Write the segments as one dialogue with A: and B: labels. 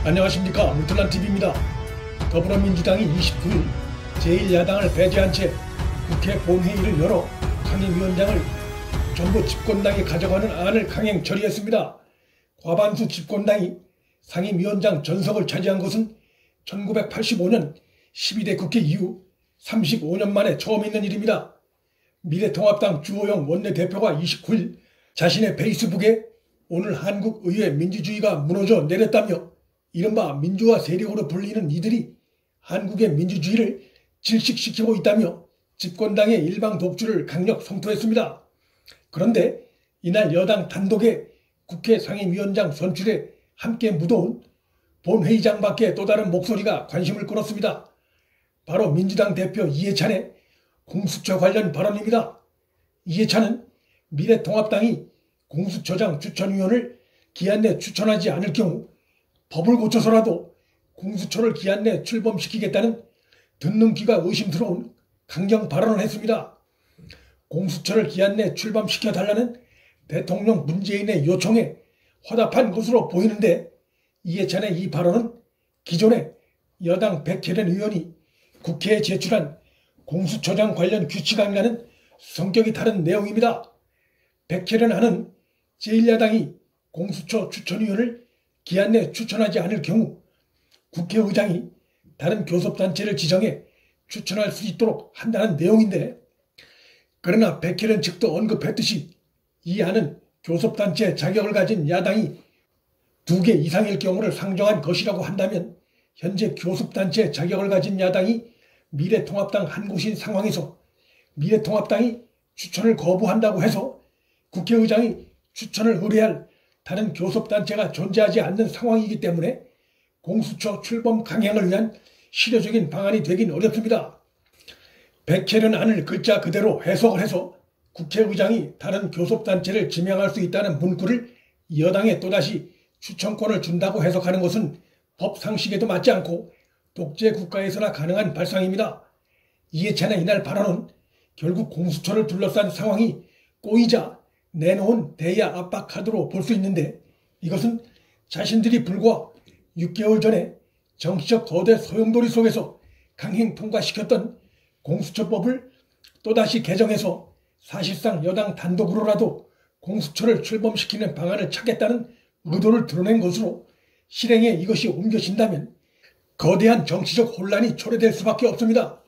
A: 안녕하십니까, 물틀란TV입니다. 더불어민주당이 29일 제1야당을 배제한 채 국회 본회의를 열어 상임위원장을 전부 집권당이 가져가는 안을 강행 처리했습니다. 과반수 집권당이 상임위원장 전석을 차지한 것은 1985년 12대 국회 이후 35년 만에 처음 있는 일입니다. 미래통합당 주호영 원내대표가 29일 자신의 페이스북에 오늘 한국 의회 민주주의가 무너져 내렸다며 이른바 민주화 세력으로 불리는 이들이 한국의 민주주의를 질식시키고 있다며 집권당의 일방 독주를 강력 성토했습니다. 그런데 이날 여당 단독의 국회 상임위원장 선출에 함께 묻어온 본회의장 밖에 또 다른 목소리가 관심을 끌었습니다. 바로 민주당 대표 이해찬의 공수처 관련 발언입니다. 이해찬은 미래통합당이 공수처장 추천위원을 기한 내 추천하지 않을 경우 법을 고쳐서라도 공수처를 기한 내 출범시키겠다는 듣는 귀가 의심스러운 강경 발언을 했습니다. 공수처를 기한 내 출범시켜달라는 대통령 문재인의 요청에 화답한 것으로 보이는데, 이해찬의 이 발언은 기존에 여당 백혜련 의원이 국회에 제출한 공수처장 관련 규칙안과는 성격이 다른 내용입니다. 백혜련 안은 제1야당이 공수처 추천위원을 기한 내 추천하지 않을 경우 국회의장이 다른 교섭단체를 지정해 추천할 수 있도록 한다는 내용인데, 그러나 백혜련 측도 언급했듯이 이 안은 교섭단체 자격을 가진 야당이 2개 이상일 경우를 상정한 것이라고 한다면 현재 교섭단체 자격을 가진 야당이 미래통합당 한 곳인 상황에서 미래통합당이 추천을 거부한다고 해서 국회의장이 추천을 의뢰할 다른 교섭단체가 존재하지 않는 상황이기 때문에 공수처 출범 강행을 위한 실효적인 방안이 되긴 어렵습니다. 백혜련 안을 글자 그대로 해석을 해서 국회의장이 다른 교섭단체를 지명할 수 있다는 문구를 여당에 또다시 추천권을 준다고 해석하는 것은 법상식에도 맞지 않고 독재 국가에서나 가능한 발상입니다. 이해찬의 이날 발언은 결국 공수처를 둘러싼 상황이 꼬이자 내놓은 대야 압박 카드로 볼 수 있는데, 이것은 자신들이 불과 6개월 전에 정치적 거대 소용돌이 속에서 강행 통과시켰던 공수처법을 또다시 개정해서 사실상 여당 단독으로라도 공수처를 출범시키는 방안을 찾겠다는 의도를 드러낸 것으로 실행에 이것이 옮겨진다면 거대한 정치적 혼란이 초래될 수밖에 없습니다.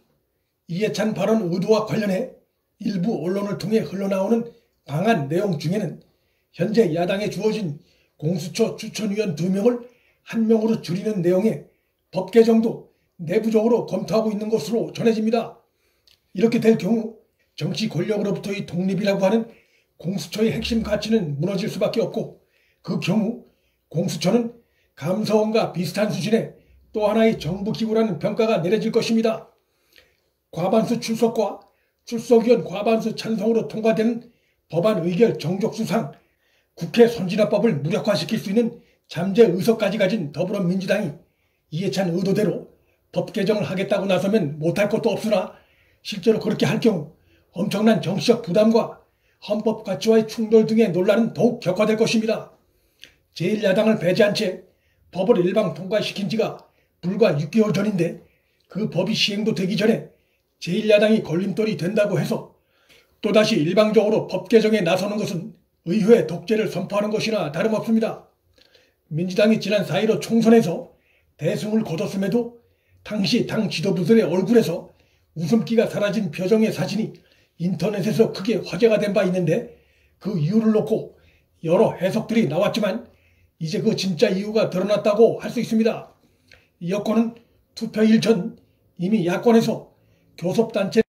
A: 이해찬 발언 의도와 관련해 일부 언론을 통해 흘러나오는 방안 내용 중에는 현재 야당에 주어진 공수처 추천위원 2명을 1명으로 줄이는 내용의 법 개정도 내부적으로 검토하고 있는 것으로 전해집니다. 이렇게 될 경우 정치 권력으로부터의 독립이라고 하는 공수처의 핵심 가치는 무너질 수밖에 없고, 그 경우 공수처는 감사원과 비슷한 수준의 또 하나의 정부기구라는 평가가 내려질 것입니다. 과반수 출석과 출석위원 과반수 찬성으로 통과되는 법안 의결 정족수상 국회 선진화법을 무력화시킬 수 있는 잠재 의석까지 가진 더불어민주당이 이해찬 의도대로 법 개정을 하겠다고 나서면 못할 것도 없으나 실제로 그렇게 할 경우 엄청난 정치적 부담과 헌법 가치와의 충돌 등의 논란은 더욱 격화될 것입니다. 제1야당을 배제한 채 법을 일방 통과시킨 지가 불과 6개월 전인데 그 법이 시행도 되기 전에 제1야당이 걸림돌이 된다고 해서 또다시 일방적으로 법 개정에 나서는 것은 의회 독재를 선포하는 것이나 다름없습니다. 민주당이 지난 4.15 총선에서 대승을 거뒀음에도 당시 당 지도부들의 얼굴에서 웃음기가 사라진 표정의 사진이 인터넷에서 크게 화제가 된 바 있는데, 그 이유를 놓고 여러 해석들이 나왔지만 이제 그 진짜 이유가 드러났다고 할 수 있습니다. 이 여권은 투표일 전 이미 야권에서 교섭단체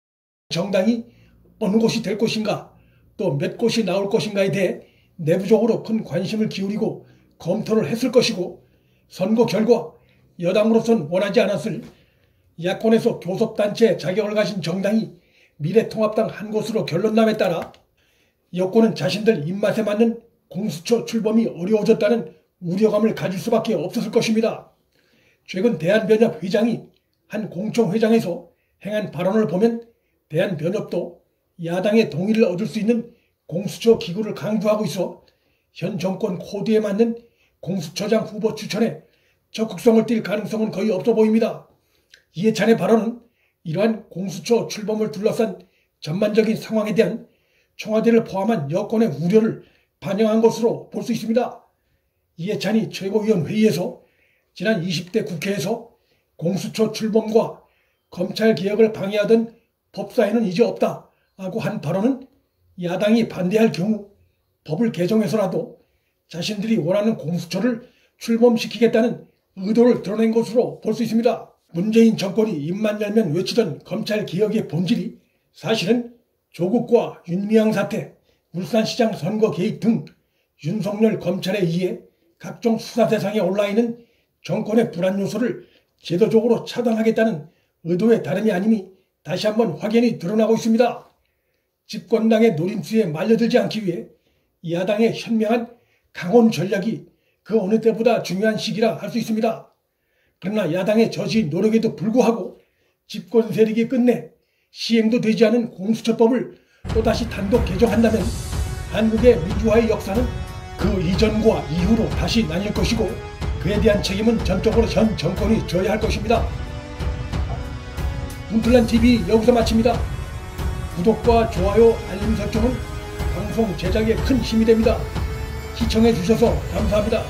A: 정당이 어느 곳이 될 것인가, 또 몇 곳이 나올 것인가에 대해 내부적으로 큰 관심을 기울이고 검토를 했을 것이고, 선거 결과 여당으로선 원하지 않았을 야권에서 교섭단체 자격을 가진 정당이 미래통합당 한 곳으로 결론남에 따라 여권은 자신들 입맛에 맞는 공수처 출범이 어려워졌다는 우려감을 가질 수밖에 없었을 것입니다. 최근 대한변협 회장이 한 공청회장에서 행한 발언을 보면 대한변협도 야당의 동의를 얻을 수 있는 공수처 기구를 강구하고 있어 현 정권 코드에 맞는 공수처장 후보 추천에 적극성을 띨 가능성은 거의 없어 보입니다. 이해찬의 발언은 이러한 공수처 출범을 둘러싼 전반적인 상황에 대한 청와대를 포함한 여권의 우려를 반영한 것으로 볼 수 있습니다. 이해찬이 최고위원 회의에서 지난 20대 국회에서 공수처 출범과 검찰개혁을 방해하던 법사위는 이제 없다라고 한 발언은 야당이 반대할 경우 법을 개정해서라도 자신들이 원하는 공수처를 출범시키겠다는 의도를 드러낸 것으로 볼 수 있습니다. 문재인 정권이 입만 열면 외치던 검찰개혁의 본질이 사실은 조국과 윤미향 사태, 울산시장 선거 개입 등 윤석열 검찰에 의해 각종 수사 대상에 올라있는 정권의 불안 요소를 제도적으로 차단하겠다는 의도의 다름이 아님이 다시 한번 확연히 드러나고 있습니다. 집권당의 노림수에 말려들지 않기 위해 야당의 현명한 강원 전략이 그 어느 때보다 중요한 시기라 할 수 있습니다. 그러나 야당의 저지 노력에도 불구하고 집권 세력이 끝내 시행도 되지 않은 공수처법을 또다시 단독 개정한다면 한국의 민주화의 역사는 그 이전과 이후로 다시 나뉠 것이고 그에 대한 책임은 전적으로 현 정권이 져야 할 것입니다. 문틀란TV 여기서 마칩니다. 구독과 좋아요, 알림 설정은 방송 제작에 큰 힘이 됩니다. 시청해 주셔서 감사합니다.